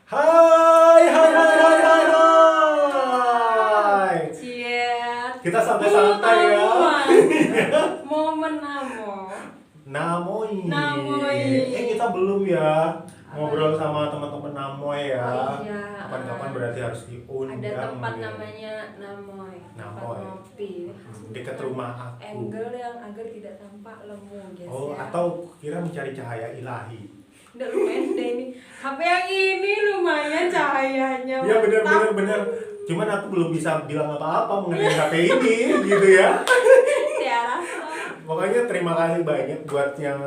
Hai, hai, hai, hai, hai, hai. Ciet. Kita santai-santai ya. Momen namo. Namoi. Namoi. Kita belum ya ngobrol Apa? sama teman-teman Namoy ya. Oh iya. Kapan-kapan berarti harus diundang. Ada tempat ya. namanya Namoy. Tempat Namoy. ngopi. Dekat rumah aku. Angle yang agar tidak tampak lemu, guys Oh, ya. atau kira mencari cahaya ilahi. Udah lumayan deh ini. HP yang ini lumayan cahayanya. Ya benar mantap. benar benar. Cuman aku belum bisa bilang apa-apa mengenai HP ini gitu ya. Tiara. Pokoknya terima kasih banyak buat yang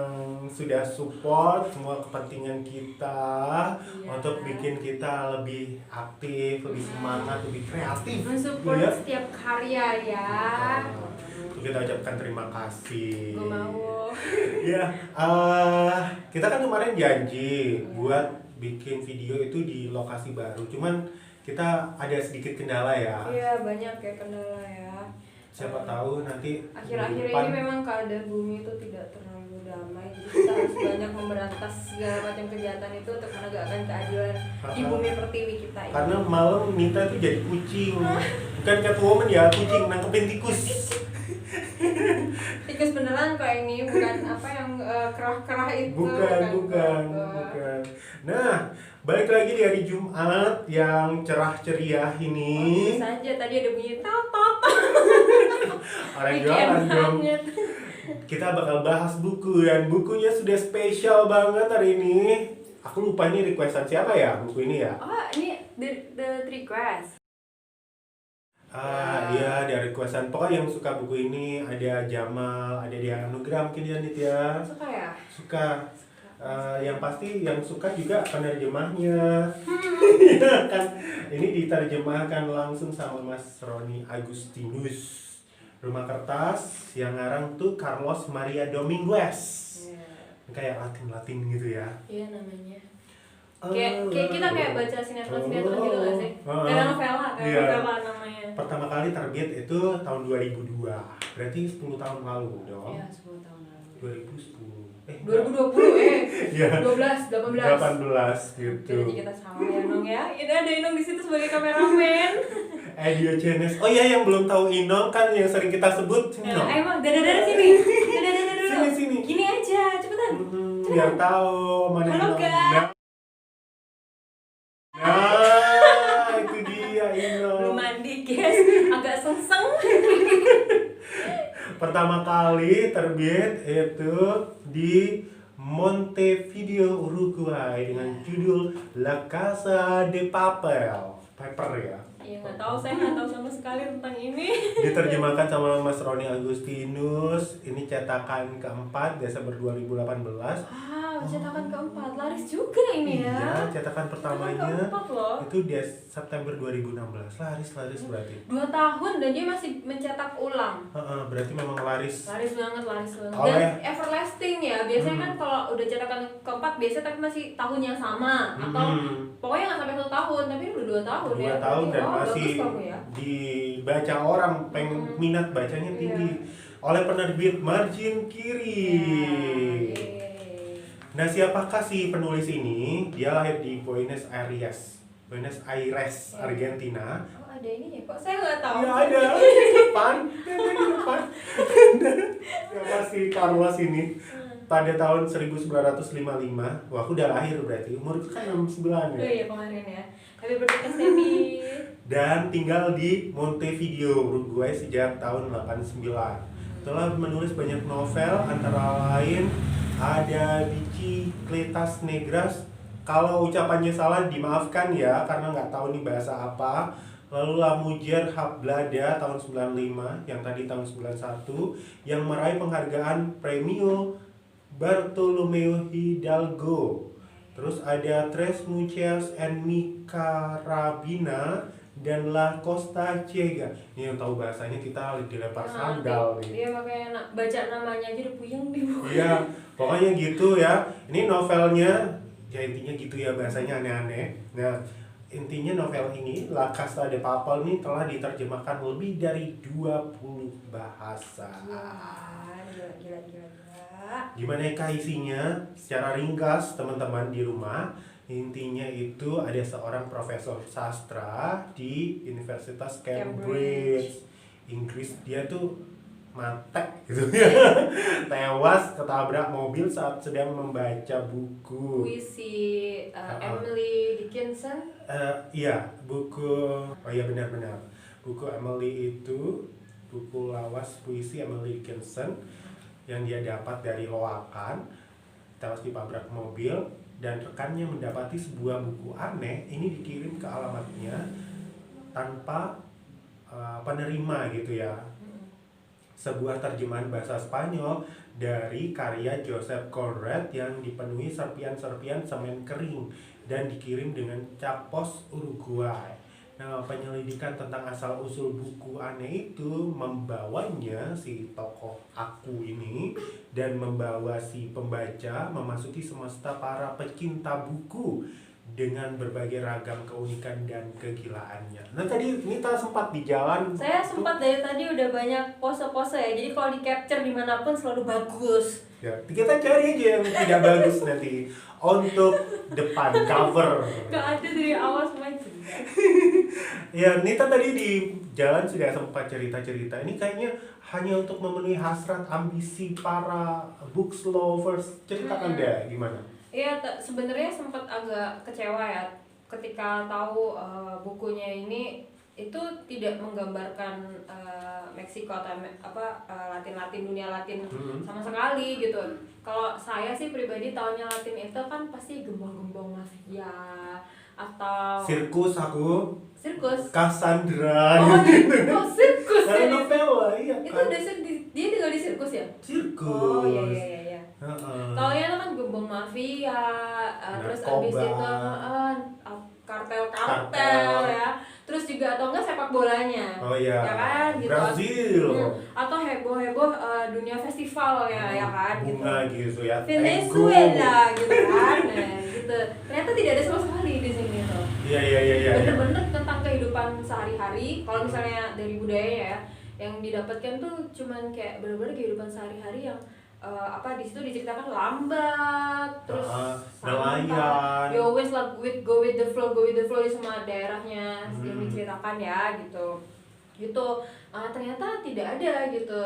sudah support semua kepentingan kita Iya. untuk bikin kita lebih aktif, lebih semangat, lebih kreatif. Mensupport Ya. setiap karya ya. Kita ucapkan terima kasih. Gue mau. Ya, kita kan kemarin janji buat bikin video itu di lokasi baru. Cuman kita ada sedikit kendala ya. Iya, banyak ya kendala ya. Siapa tahu nanti Akhir-akhir minggu depan ini memang keadaan bumi itu tidak terlalu damai, jadi kita harus banyak memberantas segala macam kejahatan itu untuk menegakkan keadilan di bumi pertiwi kita ini. karena malam Nita tuh jadi kucing, bukan Catwoman ya, kucing nangkepin tikus. Tikus beneran kok ini, bukan apa yang kerah-kerah itu. Bukan. Nah, balik lagi di hari Jumat yang cerah ceria Oh, ini. bisa aja tadi ada bunyi tot. Orang jualan dong. Kita bakal bahas buku dan bukunya sudah spesial banget hari ini. Aku lupa ini requestan siapa ya buku ini ya? Oh, ini the request. Iya, ada requestan. Pokoknya yang suka buku ini ada Jamal, ada dia Anugrah mungkin ya Nit ya. Suka ya? Suka. Yang pasti yang suka juga penerjemahnya. Iya kan, ini diterjemahkan langsung sama Mas Roni Agustinus. Rumah Kertas yang ngarang tuh Carlos Maria Dominguez. Iya. Kayak Latin gitu ya. Iya namanya. Kayak kita kayak baca sinetron-sinetron gitu gak sih? Kayak novela, Iya. novela namanya. Pertama kali terbit itu tahun 2002. Berarti 10 tahun lalu dong. Iya, 10 tahun lalu. 2010. 2020 Iya. 12, 18. 18 gitu. Jadi kita sama ya Nong ya. Ini ada Inong di situ sebagai kameramen. Diogenes. Oh iya, yang belum tahu Inong kan yang sering kita sebut Nah, Inong. emang dada sini. Dada dulu. Sini. Gini aja, cepetan. Biar tahu mana Halo, Inong. guys. Nah, itu dia Belum Inong. mandi, guys. Agak sengseng. Pertama kali terbit itu di Montevideo, Uruguay dengan judul La Casa de Papel. Paper ya. Iya, saya nggak tahu sama sekali tentang ini. Diterjemahkan sama Mas Roni Agustinus. Ini cetakan keempat Desember 2018. Wow, cetakan keempat. Laris juga ini ya. Iya, cetakan pertamanya keempat loh. itu di September 2016. Laris berarti. 2 tahun dan dia masih mencetak ulang. Berarti memang laris. Laris banget. Oh, Dan ya. everlasting ya. Biasanya kan kalau udah cetakan keempat biasa tapi masih tahun yang sama atau pokoknya nggak sampai 1 tahun, tapi ini udah 2 tahun 2 ya. tahun dan Oh, masih bagus kamu ya. dibaca orang, minat bacanya tinggi oleh penerbit Margin Kiri. Yeay. Nah, siapakah si penulis ini? Dia lahir di Buenos Aires, Argentina. Oh, ada ini ya kok saya nggak tahu. Iya, ada di depan. Siapa si Carlos ini? Pada tahun 1955. Wah, aku udah lahir berarti. Umurku kan 69 Oh ya. iya kemarin ya. Happy birthday Kak Stevi. Dan tinggal di Montevideo, Uruguay sejak tahun 89. Telah menulis banyak novel, antara lain ada Bicicletas Negras. Kalau ucapannya salah dimaafkan ya, karena nggak tahu nih bahasa apa. Lalu La Mujer Hablada tahun 95, yang tadi tahun 91, yang meraih penghargaan Premio Bartolomeo Hidalgo. Terus ada Tres Muchachas and Mi Carabina dan La Costa Ciega. Ini yang tahu bahasanya kita dilempar sandal nih. Iya makanya baca namanya aja udah puyeng nih. Iya, pokoknya gitu ya. Ini novelnya, ya intinya gitu ya, bahasanya aneh-aneh. Nah, intinya novel ini La Casa de Papel ini telah diterjemahkan lebih dari 20 bahasa. Gila. Gimana kah isinya? Secara ringkas teman-teman di rumah, Intinya itu ada seorang profesor sastra di Universitas Cambridge, Inggris. Dia tuh mati gitu ya, tewas ketabrak mobil saat sedang membaca buku puisi Emily Dickinson. Iya, buku, oh iya benar-benar, buku Emily itu buku lawas puisi Emily Dickinson yang dia dapat dari loakan, tewas ditabrak mobil, dan rekannya mendapati sebuah buku aneh ini dikirim ke alamatnya tanpa penerima gitu ya. Sebuah terjemahan bahasa Spanyol dari karya Joseph Conrad yang dipenuhi serpian-serpian semen kering dan dikirim dengan cap pos Uruguay. Nah, penyelidikan tentang asal-usul buku aneh itu membawanya si tokoh aku ini dan membawa si pembaca memasuki semesta para pecinta buku dengan berbagai ragam keunikan dan kegilaannya. Nah tadi Nita sempat di jalan. Saya sempat dari tadi udah banyak pose-pose ya. Jadi kalau di capture dimanapun selalu bagus. Ya, kita cari aja yang tidak bagus nanti untuk depan cover. Gak ada dari awal semuanya. Ya, Nita tadi di jalan sudah sempat cerita-cerita. Ini kayaknya hanya untuk memenuhi hasrat ambisi para books lovers. Ceritakan deh gimana? Iya, sebenarnya sempat agak kecewa ya ketika tahu bukunya ini itu tidak menggambarkan Meksiko atau Latin dunia Latin sama sekali gitu. Kalau saya sih pribadi tahunya Latin itu kan pasti gembong-gembong mafia atau sirkus Cassandra. Oh, sirkus ya. Novela, iya Itu kan. dia tinggal di sirkus ya? Sirkus. Oh iya. Taunya kan gembong mafia, terus abis itu kartel ya, terus juga atau enggak sepak bolanya, oh iya, ya kan gitu. Brazil, atau heboh dunia festival ya kan bunga gitu ya, Venezuela gitu kan, nah gitu. Ternyata tidak ada sama sekali di sini tuh. Iya. Bener-bener tentang kehidupan sehari-hari. Kalau misalnya dari budayanya ya, yang didapatkan tuh cuman kayak bener-bener kehidupan sehari-hari yang di situ diceritakan lambat, terus nelayan. You always like go with the flow di semua daerahnya yang diceritakan ya gitu. Ternyata tidak ada gitu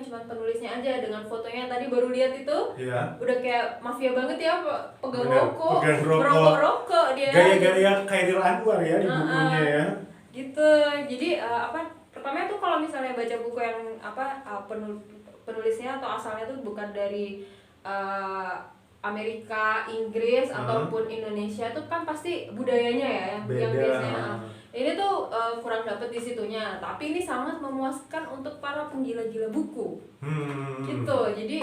cuman penulisnya aja dengan fotonya tadi baru lihat itu. Iya. Udah kayak mafia banget ya, pegang rokok dia. Gaya-gaya Khairil Anwar ya di bukunya ya. Gitu. Jadi pertama itu kalau misalnya baca buku yang penulisnya atau asalnya tuh bukan dari Amerika, Inggris ataupun Indonesia, tuh kan pasti budayanya ya yang biasanya. Ini tuh kurang dapet di situnya, tapi ini sangat memuaskan untuk para penggila-gila buku. Gitu. Jadi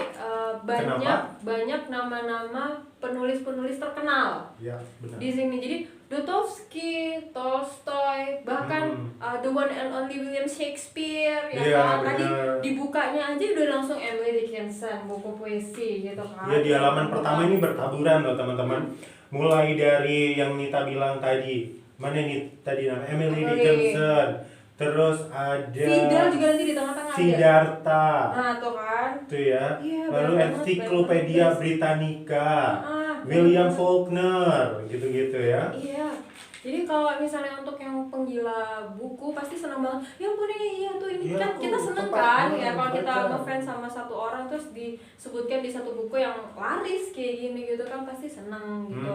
banyak nama-nama penulis-penulis terkenal. Ya, benar. Di sini. Jadi Dostoevsky, Tolstoy, bahkan the one and only William Shakespeare kan. Tadi dibukanya aja udah langsung Emily Dickinson, buku puisi gitu kan. Ya, di halaman pertama ini bertaburan loh teman-teman. Mulai dari yang Nita bilang tadi, mana nih tadi nama Emily Dickinson. Terus ada Fidel juga nanti di tengah-tengah Siddhartha. Nah, tuh kan. Tuh ya. Iya, lalu Encyclopedia Britannica. William Faulkner, gitu-gitu ya. Iya. Jadi kalau misalnya untuk yang penggila buku pasti senang banget. Ya ampun ini Ya, kan kita seneng kan ya kalau kita ngefans sama satu orang terus disebutkan di satu buku yang laris kayak gini gitu kan pasti senang gitu.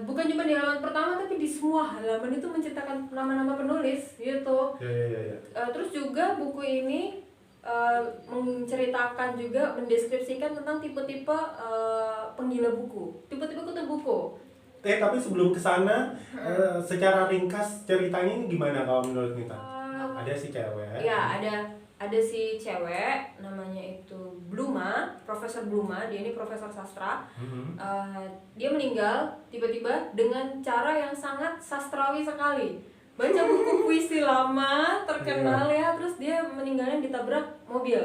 Bukan cuma di halaman pertama tapi di semua halaman itu menceritakan nama-nama penulis gitu. Ya. Terus juga buku ini menceritakan juga mendeskripsikan tentang tipe-tipe penggila buku, tipe-tipe kutu buku. Tapi sebelum kesana, secara ringkas ceritanya ini gimana kalau menurut Nita? Ada si cewek. Ya, ada si cewek namanya itu Bluma, Profesor Bluma. Dia ini profesor sastra. Dia meninggal tiba-tiba dengan cara yang sangat sastrawi sekali. Baca buku puisi lama terkenal ya, terus dia meninggalnya ditabrak mobil.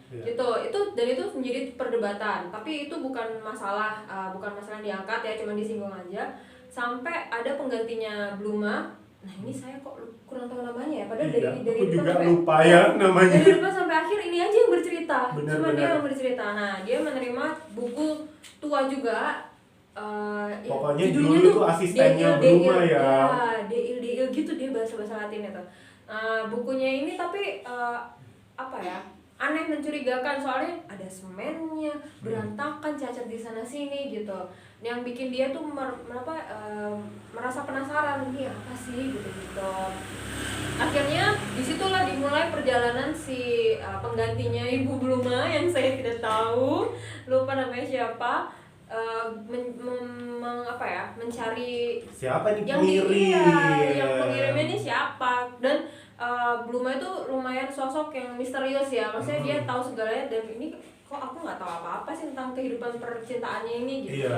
Gitu. Itu menjadi perdebatan, tapi itu bukan masalah yang diangkat ya, cuma disinggung aja. Sampai ada penggantinya Bluma. Nah, ini saya kok kurang tahu namanya ya, padahal dari aku juga sampai, lupa ya namanya. Dari depan sampai akhir ini aja yang bercerita. Benar. Dia yang bercerita. Nah, dia menerima buku tua juga Pokoknya judulnya dulu tuh asistennya Bluma ya. Deil gitu dia bahasa Latin itu. Bukunya ini tapi apa ya, aneh, mencurigakan, soalnya ada semennya, berantakan, cacat di sana sini gitu. Yang bikin dia tuh merasa penasaran, ini apa sih gitu. Akhirnya disitulah dimulai perjalanan si penggantinya Ibu Bluma yang saya tidak tahu, lupa namanya siapa. Mencari Siapa nih yang pengirim? yang pengirimnya ini siapa. Dan Bluma itu lumayan sosok yang misterius ya, maksudnya dia tahu segalanya, dan ini kok aku nggak tahu apa-apa sih tentang kehidupan percintaannya ini gitu.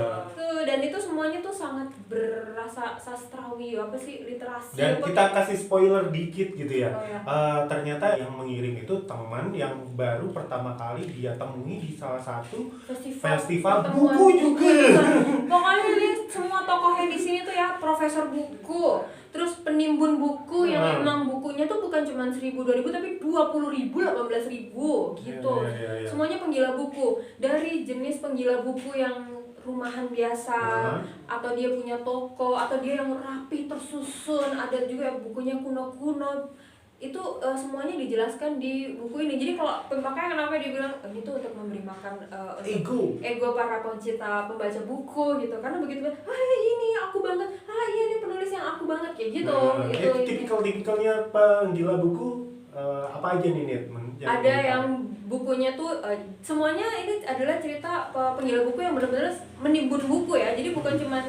Dan itu semuanya tuh sangat berasa sastrawi, apa sih, literasi. Dan kita kasih spoiler dikit gitu ya. Oh, ya. Ternyata yang mengirim itu teman yang baru pertama kali dia temui di salah satu festival buku juga. Pokoknya ini semua tokohnya di sini tuh ya profesor buku, terus penimbun buku yang emang bukunya tuh bukan cuma 1.000 2.000 tapi 20.000 18.000 gitu. Semuanya penggila buku, dari jenis penggila buku yang rumahan biasa, atau dia punya toko, atau dia yang rapi tersusun, ada juga bukunya kuno-kuno. Itu semuanya dijelaskan di buku ini. Jadi kalau makanya kenapa dibilang ini tuh untuk memberi makan ego para pencinta pembaca buku gitu, karena begitu ini aku banget, iya ini penulis yang aku banget kayak gitu. Itu tipikal-tipikalnya penggila buku apa aja nih Nit? Ada yang bukunya tuh semuanya ini adalah cerita penggila buku yang benar-benar menimbun buku ya. Jadi bukan cuma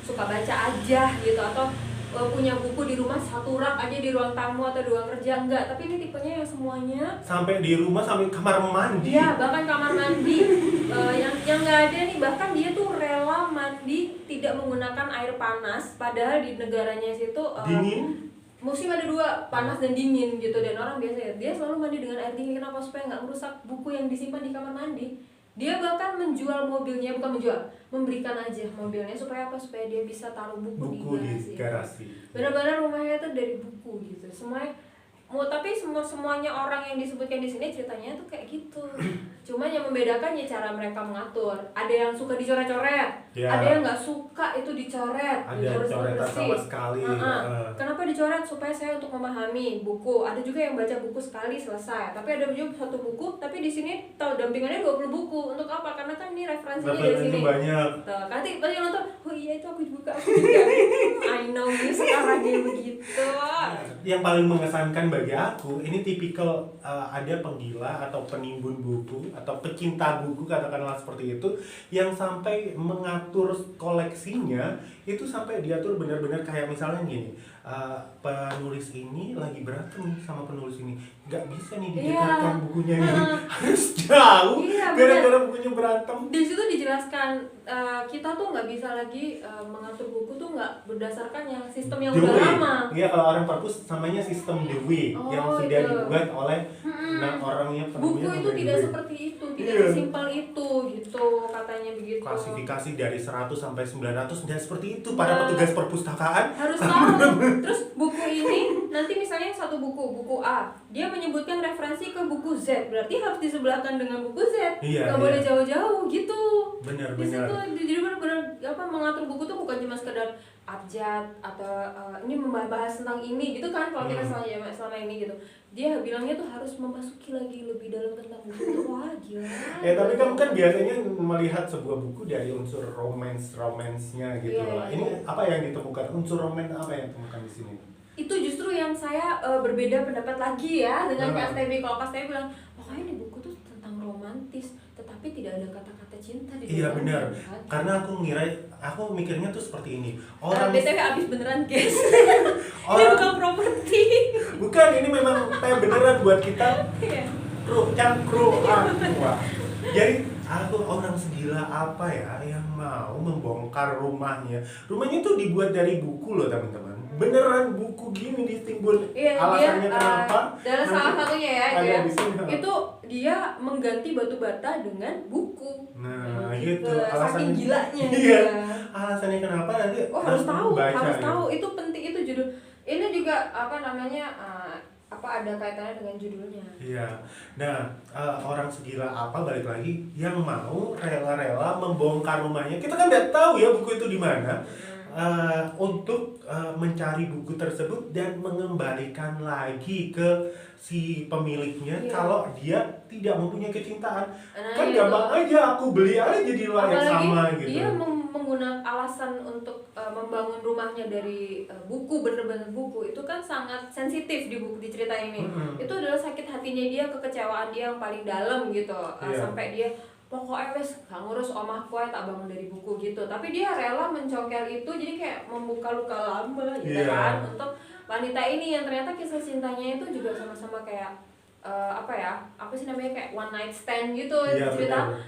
suka baca aja gitu, atau punya buku di rumah satu rak aja di ruang tamu atau di ruang kerja, enggak. Tapi ini tipenya yang semuanya sampai di rumah, sampai kamar mandi. Iya, bahkan kamar mandi. Yang nggak ada nih, bahkan dia tuh rela mandi tidak menggunakan air panas, padahal di negaranya situ dingin. Musim ada dua, panas dan dingin gitu. Dan orang biasa ya, dia selalu mandi dengan air dingin. Kenapa? Supaya nggak merusak buku yang disimpan di kamar mandi. Dia bahkan menjual mobilnya, bukan menjual, memberikan aja mobilnya supaya apa? Supaya dia bisa taruh buku di garasi. Benar-benar rumahnya itu dari buku gitu. Semuanya tapi semuanya orang yang disebutkan di sini ceritanya tuh kayak gitu. Cuma yang membedakan ya cara mereka mengatur. Ada yang suka dicoret-coret, ada yang nggak suka itu dicoret, ada coretan sama sekali. Kenapa dicoret? Supaya saya untuk memahami buku. Ada juga yang baca buku sekali selesai. Tapi ada juga satu buku, tapi di sini tahu dampingannya 20 buku. Untuk apa? Karena kan ini referensinya dari sini. Banyak. Tuh, nanti pas yang nonton, oh iya itu aku juga. I know ini sekarang dia begitu. Yang paling mengesankan bagi aku, ini tipikal ada penggila atau penimbun buku atau pecinta buku, katakanlah seperti itu, yang sampai mengatur koleksinya itu sampai diatur benar-benar kayak misalnya gini, penulis ini lagi berantem sama penulis ini, nggak bisa nih didekatkan bukunya ini, harus jauh gara-gara bukunya berantem. Di situ dijelaskan kita tuh nggak bisa lagi mengatur buku tuh nggak berdasarkan yang sistem yang udah lama. Iya, kalau orang perpus namanya sistem The Way yang sudah dibuat oleh orangnya. Buku itu tidak seperti itu, tidak sesimpel itu gitu katanya begitu. Klasifikasi dari 100 sampai 900 dan seperti itu para petugas perpustakaan harus tahu. Terus buku ini nanti misalnya satu buku A, dia menyebutkan referensi ke buku Z, berarti harus disebelahkan dengan buku Z. Nggak boleh jauh-jauh gitu. Benar. Di situ jadi benar-benar mengatur buku tuh bukan cuma sekedar abjad atau ini membahas tentang ini gitu kan, kalau kita selama ini gitu. Dia bilangnya tuh harus memasuki lagi lebih dalam tentang buku itu. Wah gila. Tapi kamu kan biasanya melihat sebuah buku dari unsur romansnya gitu lah. Ini apa yang ditemukan? Unsur romans apa yang ditemukan di sini? Itu justru yang saya berbeda pendapat lagi ya dengan Kak Stevi. Kalau Kak Stevi bilang pokoknya ini buku tuh tentang romantis, tetapi tidak ada kata-kata cinta di dalamnya. Iya benar. Karena aku mikirnya tuh seperti ini. BTW abis beneran guys. Ini bukan properti. Bukan, ini memang beneran buat kita. Kru aqua. Jadi aku orang segila apa ya yang mau membongkar rumahnya. Rumahnya tuh dibuat dari buku loh teman-teman. Beneran buku gini ditimbun. Alasannya kenapa? Dalam salah satunya ya, itu dia mengganti batu bata dengan buku. Nah gitu. Saking gilanya. Iya. Alasannya kenapa nanti harus tahu. Baca, harus tahu. Itu penting, itu judul. Ini juga apa namanya? ada kaitannya dengan judulnya. Iya. Nah, orang segila apa balik lagi yang mau rela-rela membongkar rumahnya. Kita kan nggak tahu ya buku itu di mana. Untuk mencari buku tersebut dan mengembalikan lagi ke si pemiliknya kalau dia tidak mempunyai kecintaan. Kan gampang aja aku beli aja di luar yang sama gitu. Dia menggunakan alasan untuk membangun rumahnya dari buku, bener-bener buku itu kan sangat sensitif di buku, di cerita ini. Itu adalah sakit hatinya dia, kekecewaan dia yang paling dalam gitu. Sampai dia pokoknya wes gak ngurus omahku ya, tak bangun dari buku gitu. Tapi dia rela mencongkel itu, jadi kayak membuka luka lama gitu kan untuk wanita ini yang ternyata kisah cintanya itu juga sama-sama kayak apa sih namanya, kayak one night stand gitu.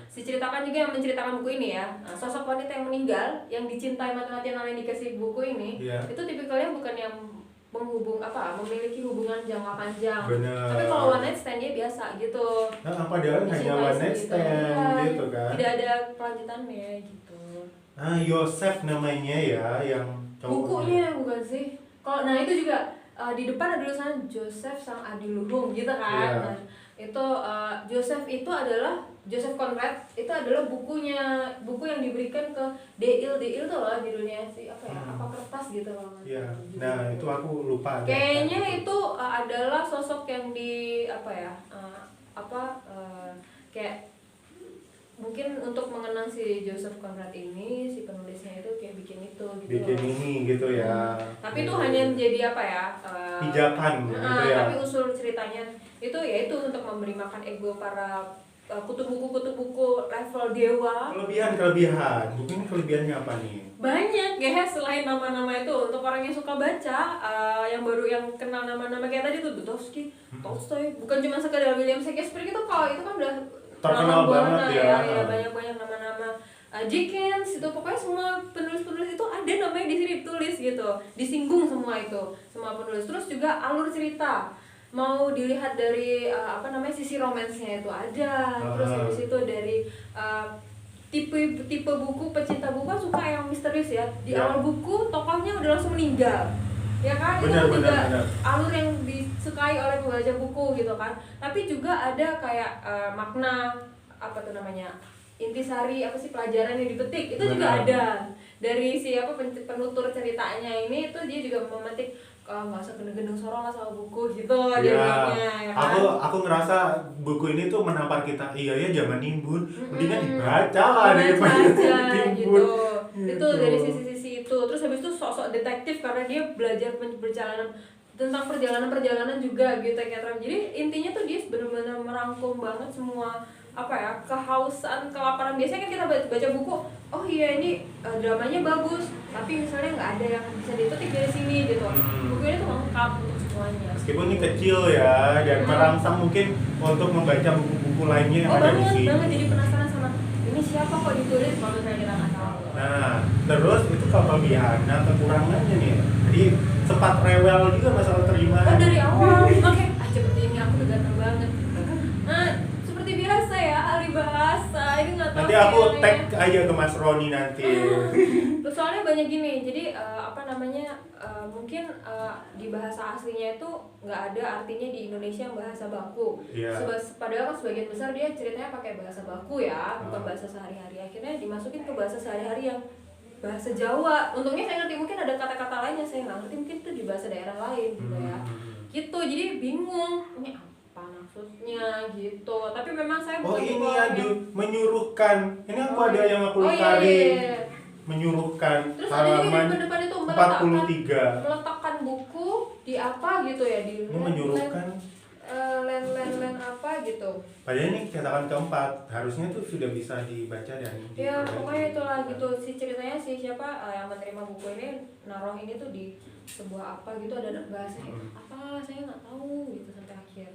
Diceritakan juga yang menceritakan buku ini ya, sosok wanita yang meninggal yang dicintai mati-matian oleh dikasih buku ini itu tipikalnya bukan yang memiliki hubungan jangka panjang. Tapi kalau one night stand dia biasa gitu. Padahal hanya one night stand gitu kan. Tidak ada kelanjutannya gitu. Yosef namanya ya yang cowok. Bukunya bukan sih. Nah itu juga di depan ada tulisan Joseph sang adiluhung gitu kan. Nah, itu Joseph itu adalah Joseph Conrad, itu adalah buku yang diberikan ke Deil tuh loh judulnya sih apa kertas gitu loh. Nah itu aku lupa. Kayaknya itu adalah sosok yang kayak mungkin untuk mengenang si Joseph Conrad ini, si penulisnya itu kayak bikin itu gitu. Bikin ini gitu ya. Tapi itu hanya jadi pijakan gitu ya. Tapi usul ceritanya itu ya itu untuk memberi makan ego para kutu buku level dewa. Kelebihan. Mungkin kelebihannya apa nih? Banyak ya, selain nama-nama itu untuk orang yang suka baca, yang baru yang kenal nama-nama kayak tadi tuh Bukowski, Tolstoy, bukan cuma sekedar William Shakespeare gitu, kalau itu kan udah terkenal banget ya. Banyak nama-nama. Dickens itu pokoknya semua penulis-penulis itu ada namanya di sini ditulis gitu, disinggung semua penulis. Terus juga alur cerita mau dilihat dari sisi romansnya itu ada. Terus habis itu dari tipe buku, pecinta buku kan suka yang misterius ya. Di awal buku tokohnya udah langsung meninggal. Ya kan? Itu juga alur yang disukai oleh pembaca buku gitu kan. Tapi juga ada kayak makna intisari pelajaran yang dipetik itu juga ada dari penutur ceritanya ini. Itu dia juga memetik nggak usah gendeng sorong lah sama buku gitu dia bilangnya ya kan? Aku ngerasa buku ini tuh menampar kita, zaman nimbun mendingan dibaca lah daripada timbun gitu. Itu dari sisi itu. Terus habis itu sosok detektif karena dia belajar tentang perjalanan juga gitu kayak. Jadi intinya tuh dia benar-benar merangkum banget semua kehausan, kelaparan. Biasanya kan kita baca buku, oh iya ini dramanya bagus, tapi misalnya nggak ada yang bisa dipetik dari sini gitu. Buku ini tuh lengkap untuk semuanya. Meskipun ini kecil ya, dan merangsang mungkin untuk membaca buku-buku lainnya yang ada di sini. Banget jadi penasaran sama ini siapa kok ditulis kalau misalnya kita nggak tahu. Nah, terus itu kelebihan, kekurangannya nih. Jadi sempat rewel juga masalah terjemahan. Dari awal, cepet ini aku udah ganteng banget. Nah, seperti biasa ya, ahli bahasa ini nggak tahu. Nanti aku tag aja ke Mas Roni nanti. Soalnya banyak gini, jadi mungkin di bahasa aslinya itu nggak ada artinya di Indonesia yang bahasa baku. Padahal kan sebagian besar dia ceritanya pakai bahasa baku ya, bukan bahasa sehari-hari. Akhirnya dimasukin ke bahasa sehari-hari yang bahasa Jawa. Untungnya saya ngerti, mungkin ada kata-kata lainnya saya nggak ngerti, mungkin itu di bahasa daerah lain gitu ya. Gitu, jadi bingung ini apa maksudnya gitu. Tapi memang saya menyuruhkan. Ini aku ada yang aku cari. Menyuruhkan. Terus halaman ada depan itu 43. meletakkan buku di apa gitu ya, di menyuruhkan len apa gitu. Padahal ini cetakan keempat, harusnya tuh sudah bisa dibaca dan pokoknya itulah gitu. Si ceritanya siapa yang menerima buku ini naruh ini tuh di sebuah apa gitu, ada bahasanya apa saya nggak tahu gitu sampai akhir.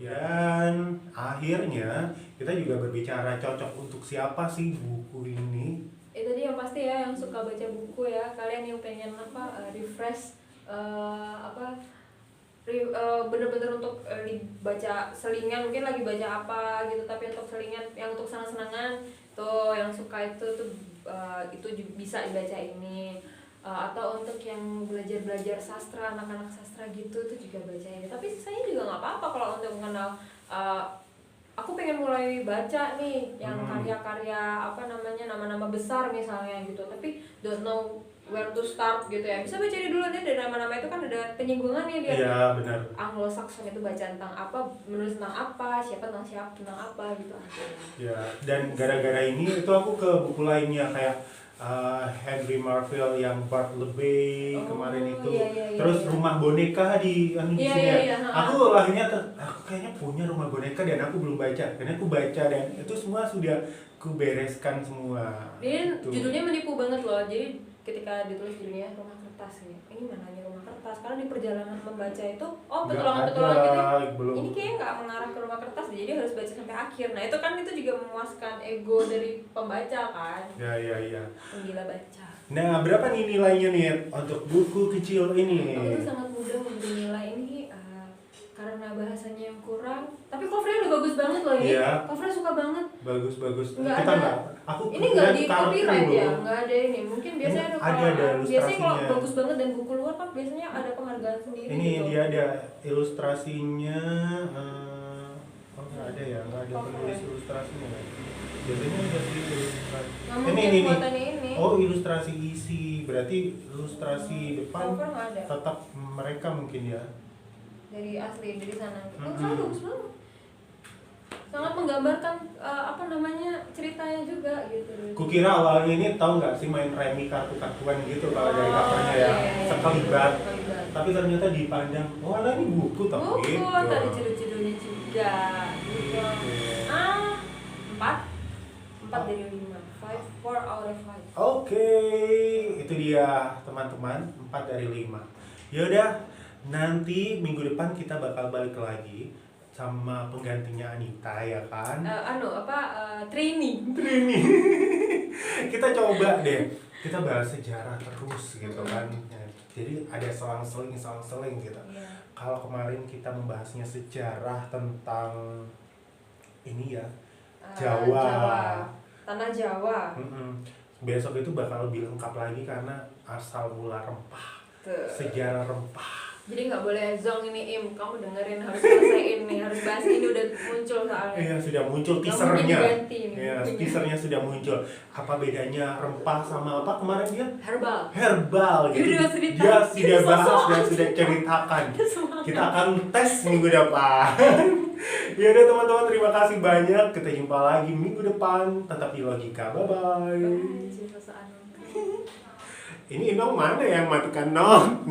Dan akhirnya kita juga berbicara cocok untuk siapa sih buku ini. Tadi yang pasti ya yang suka baca buku ya, kalian yang pengen refresh bener-bener untuk dibaca selingan, mungkin lagi baca apa gitu tapi untuk selingan yang untuk senang-senangan tuh, yang suka itu bisa dibaca ini. atau untuk yang belajar sastra, anak-anak sastra gitu itu juga baca ini. Tapi sisanya juga nggak apa-apa kalau untuk mengenal aku pengen mulai baca nih yang karya-karya apa namanya, nama-nama besar misalnya gitu, tapi don't know where to start gitu ya, bisa baca dulu nih dari nama-nama itu kan ada penyinggungannya dia. Iya benar. Anglo-Saxon itu baca tentang apa, menulis tentang apa, siapa tentang apa gitu aja. Ya, dan gara-gara ini itu aku ke buku lainnya kayak Henry Marvell yang Bart LeBay kemarin itu, terus Rumah Boneka di sini ya. Aku akhirnya aku kayaknya punya Rumah Boneka dan aku belum baca, karena aku baca dan itu semua sudah aku bereskan semua. Dia gitu. judulnya menipu banget loh, jadi ketika ditulis judulnya Rumah Kertas ini mananya Rumah Kertas, karena di perjalanan membaca itu petualangan gitu belum. ini kayaknya nggak mengarah ke Rumah Kertas, jadi harus baca sampai akhir. Nah itu kan itu juga memuaskan ego dari pembaca kan. Ya. Penggila baca. Nah, berapa nih nilainya nih untuk buku kecil ini? Aku tuh sangat mudah memberi nilai ini karena bahasanya yang kurang, tapi covernya udah bagus banget loh ini. Iya. Covernya suka banget. Bagus. Nggak Kita ada. nggak. Aku Ini nggak di kartu copyright ya, loh. nggak ada ini. Mungkin biasanya Ini ada ada biasanya kalau ilustrasinya. bagus banget dan buku luar kan biasanya ada penghargaan sendiri. Ini gitu. dia ada ilustrasinya. Nggak ada ya, nggak ada Cover penulis ya? ilustrasinya. Biasanya ada sih ilustrasi. Nggak mungkin buatannya ini. Oh, ilustrasi isi, berarti ilustrasi depan Cover nggak ada. tetap mereka mungkin ya. Dari asli dari sana. Mm-mm. Sangat bagus banget. Sangat menggambarkan apa namanya ceritanya juga gitu. Kukira awalnya ini tahu nggak sih main remi kartu-kartuan gitu kalau dari covernya ya, sekelibat. Tapi ternyata dipandang, wah ini buku tapi Buku gitu. tadi judul-judulnya juga. Gitu. Empat dari 5. 4 out of 5. Oke, itu dia teman-teman, 4 dari 5. Yaudah, nanti minggu depan kita bakal balik lagi sama penggantinya Anita ya kan? Training. Kita coba deh, kita bahas sejarah terus gitu kan. Jadi ada selang-seling gitu. Yeah. Kalau kemarin kita membahasnya sejarah tentang ini ya, Jawa. Tanah Jawa. Besok itu bakal lebih lengkap lagi karena asal mula rempah, sejarah rempah. Jadi nggak boleh zong ini kamu dengerin harus selesaiin nih, harus bahas ini udah muncul soalnya. Iya, sudah muncul Nggak teasernya. mungkin diganti ini. Iya, teasernya sudah muncul. Apa bedanya rempah sama apa kemarin dia? Herbal Gitu. Dia cerita. Dia sudah bahas Sosokan. dan sudah ceritakan. Kita akan tes minggu depan. Ya udah teman-teman, terima kasih banyak. Kita jumpa lagi minggu depan. Tetap di Logika. Bye-bye. Ini Nong mana yang matikan Nong?